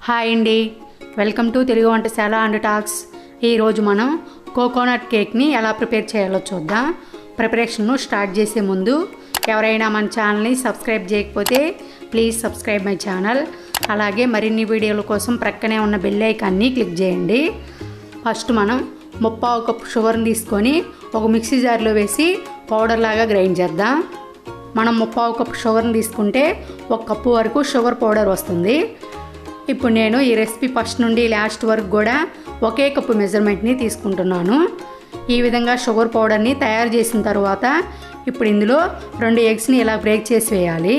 Hi అండి, welcome to Telugu Vantasala and talks. ఈరోజు మనం కోకోనట్ కేక్ని ఎలా ప్రిపేర్ చేయాలో చూద్దాం. ప్రిపరేషన్ను స్టార్ట్ చేసే ముందు ఎవరైనా మన ఛానల్ని సబ్స్క్రైబ్ చేయకపోతే ప్లీజ్ సబ్స్క్రైబ్ మై ఛానల్. అలాగే మరిన్ని వీడియోల కోసం ప్రక్కనే ఉన్న బెల్ ఐకాన్ని క్లిక్ చేయండి. ఫస్ట్ మనం 3/4 కప్పు షుగర్ని తీసుకొని ఒక మిక్సీ జార్లో వేసి పౌడర్ లాగా గ్రైండ్ చేద్దాం. మనం 3/4 కప్పు షుగర్ని తీసుకుంటే 1 కప్పు వరకు షుగర్ పౌడర్ వస్తుంది. ఇప్పుడు నేను ఈ రెసిపీ ఫస్ట్ నుండి లాస్ట్ వరకు కూడా ఒకే కప్పు మెజర్మెంట్ని తీసుకుంటున్నాను. ఈ విధంగా షుగర్ పౌడర్ని తయారు చేసిన తర్వాత ఇప్పుడు ఇందులో 2 ఎగ్స్ని ఇలా బ్రేక్ చేసి వేయాలి.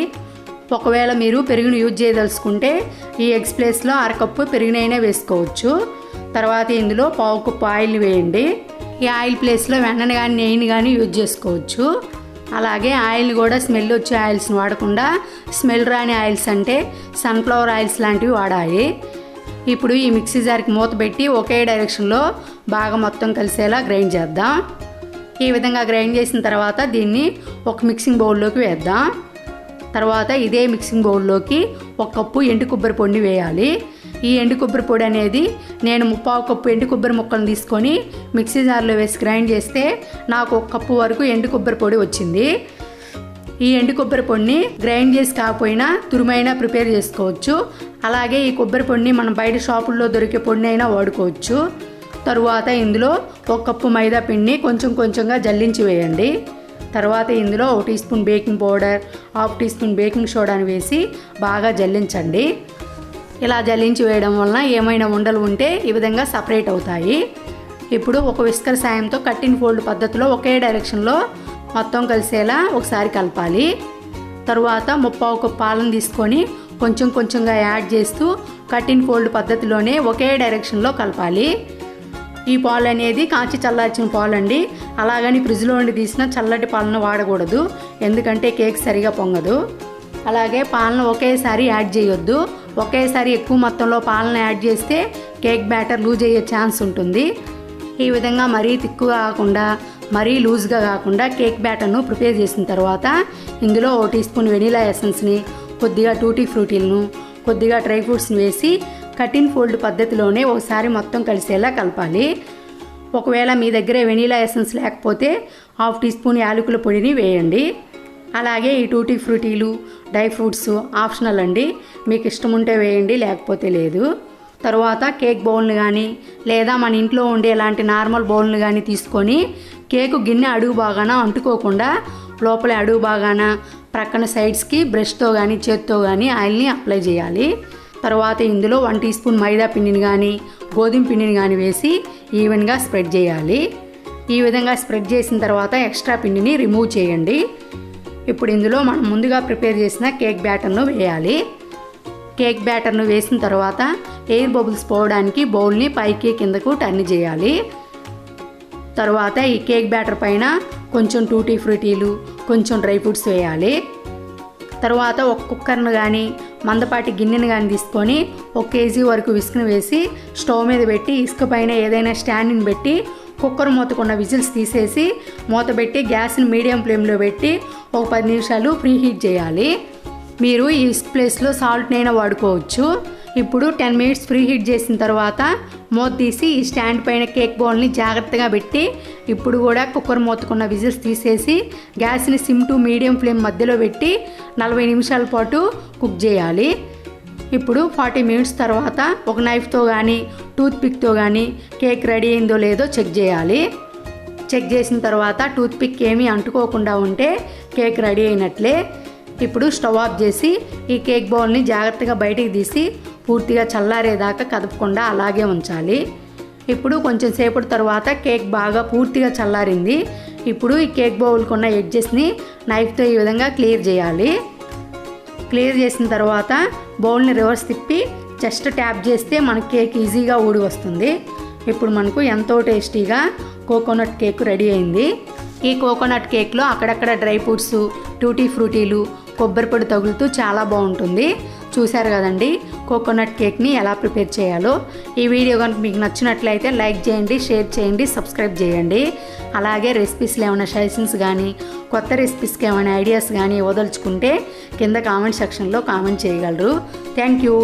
ఒకవేళ మీరు పెరుగును యూజ్ చేయదలుచుకుంటే ఈ ఎగ్స్ ప్లేస్లో 1/2 కప్పు పెరుగునైనా వేసుకోవచ్చు. తర్వాత ఇందులో 1/4 కప్పు ఆయిల్ వేయండి. ఈ ఆయిల్ ప్లేస్లో వెన్నను కానీ నెయ్యిని కానీ యూజ్ చేసుకోవచ్చు. అలాగే ఆయిల్ కూడా స్మెల్ వచ్చే ఆయిల్స్ని వాడకుండా స్మెల్ రాని ఆయిల్స్ అంటే సన్ఫ్లవర్ ఆయిల్స్ లాంటివి వాడాలి. ఇప్పుడు ఈ మిక్సీ జార్కి మూత పెట్టి ఒకే డైరెక్షన్లో బాగా మొత్తం కలిసేలా గ్రైండ్ చేద్దాం. ఈ విధంగా గ్రైండ్ చేసిన తర్వాత దీన్ని ఒక మిక్సింగ్ బౌల్లోకి వేద్దాం. తర్వాత ఇదే మిక్సింగ్ బౌల్లోకి 1 కప్పు ఎండు కొబ్బరి పొడిని వేయాలి. ఈ ఎండు కొబ్బరి పొడి అనేది నేను 3/4 కప్పు ఎండు కొబ్బరి ముక్కలను తీసుకొని మిక్సీ జార్లో వేసి గ్రైండ్ చేస్తే నాకు 1 కప్పు వరకు ఎండు కొబ్బరి పొడి వచ్చింది. ఈ ఎండు కొబ్బరి పొడిని గ్రైండ్ చేసి కాకపోయినా తురుమైనా ప్రిపేర్ చేసుకోవచ్చు. అలాగే ఈ కొబ్బరి పొడిని మనం బయట షాపుల్లో దొరికే పొడిని అయినా వాడుకోవచ్చు. తరువాత ఇందులో 1 కప్పు మైదా పిండిని కొంచెం కొంచెంగా జల్లించి వేయండి. తర్వాత ఇందులో 1 tea spoon baking powder, 1/2 tea spoon baking సోడాని వేసి బాగా జల్లించండి. ఇలా జల్లించి వేయడం వలన ఏమైనా ఉండలు ఉంటే ఈ విధంగా సపరేట్ అవుతాయి. ఇప్పుడు ఒక విస్కర్ సాయంతో కట్ అండ్ ఫోల్డ్ పద్ధతిలో ఒకే డైరెక్షన్లో మొత్తం కలిసేలా ఒకసారి కలపాలి. తరువాత 3/4 కప్పు పాలను తీసుకొని కొంచెం కొంచెంగా యాడ్ చేస్తూ కట్ అండ్ ఫోల్డ్ పద్ధతిలోనే ఒకే డైరెక్షన్లో కలపాలి. ఈ పాలు అనేది కాచి చల్లార్చిన పాలు అండి. అలాగని ఫ్రిడ్జ్లో ఉండి తీసిన చల్లటి పాలను వాడకూడదు, ఎందుకంటే కేక్ సరిగా పొంగదు. అలాగే పాలను ఒకేసారి యాడ్ చేయొద్దు. ఒకేసారి ఎక్కువ మొత్తంలో పాలను యాడ్ చేస్తే కేక్ బ్యాటర్ లూజ్ అయ్యే ఛాన్స్ ఉంటుంది. ఈ విధంగా మరీ తిక్కుగా కాకుండా మరీ లూజ్గా కాకుండా కేక్ బ్యాటర్ను ప్రిపేర్ చేసిన తర్వాత ఇందులో 1 టీ స్పూన్ వెనీలా ఎసెన్స్ని, కొద్దిగా టూటీ ఫ్రూటీలను, కొద్దిగా డ్రై ఫ్రూట్స్ని వేసి కట్ అండ్ ఫోల్డ్ పద్ధతిలోనే ఒకసారి మొత్తం కలిసేలా కలపాలి. ఒకవేళ మీ దగ్గర వెనీలా ఎసెన్స్ లేకపోతే 1/2 టీ స్పూన్ యాలకుల పొడిని వేయండి. అలాగే ఈ టూటీ ఫ్రూటీలు, డ్రై ఫ్రూట్స్ ఆప్షనల్ అండి, మీకు ఇష్టం ఉంటే వేయండి, లేకపోతే లేదు. తర్వాత కేక్ బౌల్ని కానీ లేదా మన ఇంట్లో ఉండే ఇలాంటి నార్మల్ బౌల్ని కానీ తీసుకొని కేకు గిన్నె అడుగు బాగాన అంటుకోకుండా లోపల అడుగు బాగాన ప్రక్కన సైడ్స్కి బ్రష్తో కానీ చేత్తో కానీ ఆయిల్ని అప్లై చేయాలి. తర్వాత ఇందులో 1 టీ స్పూన్ మైదా పిండిని కానీ గోధుమ పిండిని కానీ వేసి ఈవెన్గా స్ప్రెడ్ చేయాలి. ఈ విధంగా స్ప్రెడ్ చేసిన తర్వాత ఎక్స్ట్రా పిండిని రిమూవ్ చేయండి. ఇప్పుడు ఇందులో మనం ముందుగా ప్రిపేర్ చేసిన కేక్ బ్యాటర్ను వేయాలి. కేక్ బ్యాటర్ను వేసిన తర్వాత ఎయిర్ బబుల్స్ పోవడానికి బౌల్ని పైకి కిందకు టర్న్ చేయాలి. తర్వాత ఈ కేక్ బ్యాటర్ పైన కొంచెం టూటీ ఫ్రూటీలు, కొంచెం డ్రై ఫ్రూట్స్ వేయాలి. తర్వాత ఒక కుక్కర్ను కానీ మందపాటి గిన్నెను కానీ తీసుకొని 1 కేజీ వరకు విస్క్ని వేసి స్టవ్ మీద పెట్టి ఇసుక పైన ఏదైనా స్టాండ్ని పెట్టి కుక్కర్ మూతకున్న విజిల్స్ తీసేసి మూత పెట్టి గ్యాస్ని మీడియం ఫ్లేమ్లో పెట్టి ఒక 10 నిమిషాలు ప్రీ హీట్ చేయాలి. మీరు ఈ ప్లేస్లో సాల్ట్నైనా వాడుకోవచ్చు. ఇప్పుడు 10 మినిట్స్ ప్రీ హీట్ చేసిన తర్వాత మూత తీసి ఈ స్టాండ్ పైన కేక్ బౌల్ని జాగ్రత్తగా పెట్టి ఇప్పుడు కూడా కుక్కర్ మూతకున్న విజిల్స్ తీసేసి గ్యాస్ని సిమ్ టు మీడియం ఫ్లేమ్ మధ్యలో పెట్టి 40 నిమిషాల పాటు కుక్ చేయాలి. ఇప్పుడు 40 మినిట్స్ తర్వాత ఒక నైఫ్తో కానీ టూత్ పిక్తో కానీ కేక్ రెడీ అయిందో లేదో చెక్ చేయాలి. చెక్ చేసిన తర్వాత టూత్ పిక్ ఏమీ అంటుకోకుండా ఉంటే కేక్ రెడీ అయినట్లే. ఇప్పుడు స్టవ్ ఆఫ్ చేసి ఈ కేక్ బౌల్ని జాగ్రత్తగా బయటికి తీసి పూర్తిగా చల్లారేదాకా కదపకుండా అలాగే ఉంచాలి. ఇప్పుడు కొంచెం సేపటి తర్వాత కేక్ బాగా పూర్తిగా చల్లారింది. ఇప్పుడు ఈ కేక్ బౌల్కి ఉన్న ఎడ్జెస్ని నైఫ్తో ఈ విధంగా క్లియర్ చేయాలి. క్లియర్ చేసిన తర్వాత బౌల్ని రివర్స్ తిప్పి జస్ట్ ట్యాప్ చేస్తే మన కేక్ ఈజీగా ఊడి వస్తుంది. ఇప్పుడు మనకు ఎంతో టేస్టీగా కోకోనట్ కేక్ రెడీ అయింది. ఈ కోకోనట్ కేక్లో అక్కడక్కడ డ్రై ఫ్రూట్స్, టూటీ ఫ్రూటీలు, కొబ్బరి పొడి తగులుతూ చాలా బాగుంటుంది. చూశారు కదండి కోకోనట్ కేక్ని ఎలా ప్రిపేర్ చేయాలో. ఈ వీడియో కనుక మీకు నచ్చినట్లయితే లైక్ చేయండి, షేర్ చేయండి, సబ్స్క్రైబ్ చేయండి. అలాగే రెసిపీస్లో ఏమైనా సజెషన్స్ కానీ కొత్త రెసిపీస్కి ఏమైనా ఐడియాస్ కానీ వదలుచుకుంటే కింద కామెంట్ సెక్షన్లో కామెంట్ చేయగలరు. Thank you.